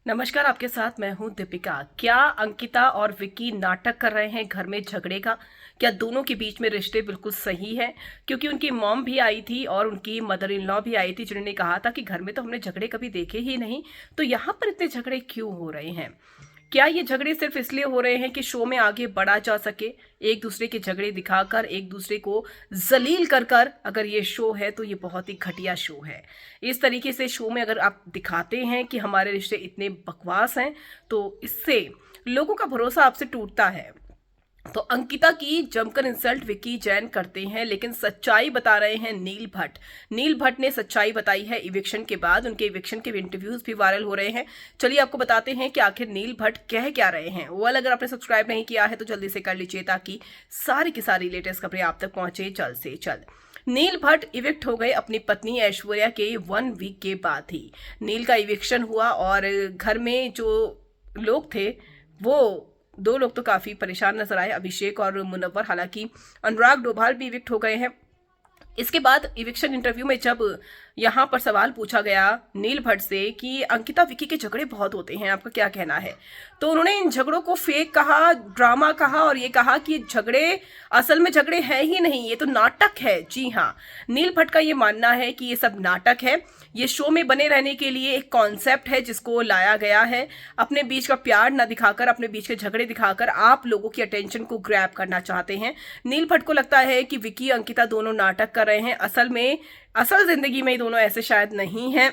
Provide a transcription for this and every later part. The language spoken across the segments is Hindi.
नमस्कार, आपके साथ मैं हूं दीपिका। क्या अंकिता और विक्की नाटक कर रहे हैं घर में झगड़े का? क्या दोनों के बीच में रिश्ते बिल्कुल सही है? क्योंकि उनकी मॉम भी आई थी और उनकी मदर इन लॉ भी आई थी, जिन्होंने कहा था कि घर में तो हमने झगड़े कभी देखे ही नहीं, तो यहाँ पर इतने झगड़े क्यों हो रहे हैं? क्या ये झगड़े सिर्फ इसलिए हो रहे हैं कि शो में आगे बढ़ा जा सके? एक दूसरे के झगड़े दिखाकर, एक दूसरे को जलील कर कर अगर ये शो है तो ये बहुत ही घटिया शो है। इस तरीके से शो में अगर आप दिखाते हैं कि हमारे रिश्ते इतने बकवास हैं, तो इससे लोगों का भरोसा आपसे टूटता है। तो अंकिता की जमकर इंसल्ट विक्की जैन करते हैं, लेकिन सच्चाई बता रहे हैं नील भट्ट। नील भट्ट ने सच्चाई बताई है इविक्शन के बाद। उनके इविक्शन के इंटरव्यूज भी वायरल हो रहे हैं। चलिए आपको बताते हैं कि आखिर नील भट्ट कह क्या रहे हैं। वो अगर आपने सब्सक्राइब नहीं किया है तो जल्दी से कर लीजिए, ताकि सारी की सारी लेटेस्ट खबरें आप तक पहुंचे जल्द से जल्द। नील भट्ट इविक्ट हो गए अपनी पत्नी ऐश्वर्या के 1 वीक के बाद ही। नील का इविक्शन हुआ और घर में जो लोग थे वो दो लोग तो काफी परेशान नजर आए, अभिषेक और मुनव्वर। हालांकि अनुराग डोभाल भी इविक्ट हो गए हैं। इसके बाद इविक्शन इंटरव्यू में जब यहाँ पर सवाल पूछा गया नील भट्ट से कि अंकिता विक्की के झगड़े बहुत होते हैं, आपका क्या कहना है, तो उन्होंने इन झगड़ों को फेक कहा, ड्रामा कहा और ये कहा कि झगड़े असल में झगड़े हैं ही नहीं, ये तो नाटक है। जी हाँ, नील भट्ट का ये मानना है कि ये सब नाटक है। ये शो में बने रहने के लिए एक कॉन्सेप्ट है जिसको लाया गया है। अपने बीच का प्यार ना दिखाकर, अपने बीच के झगड़े दिखाकर आप लोगों की अटेंशन को ग्रैब करना चाहते हैं। नील भट्ट को लगता है कि विक्की अंकिता दोनों नाटक कर रहे हैं। असल जिंदगी में ये दोनों ऐसे शायद नहीं हैं।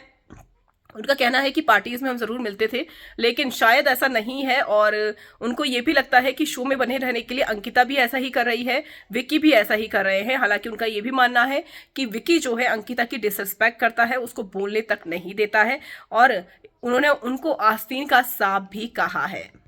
उनका कहना है कि पार्टीज में हम जरूर मिलते थे, लेकिन शायद ऐसा नहीं है। और उनको ये भी लगता है कि शो में बने रहने के लिए अंकिता भी ऐसा ही कर रही है, विक्की भी ऐसा ही कर रहे हैं। हालांकि उनका ये भी मानना है कि विक्की जो है अंकिता की डिसरिस्पेक्ट करता है, उसको बोलने तक नहीं देता है और उन्होंने उनको आस्तीन का सांप भी कहा है।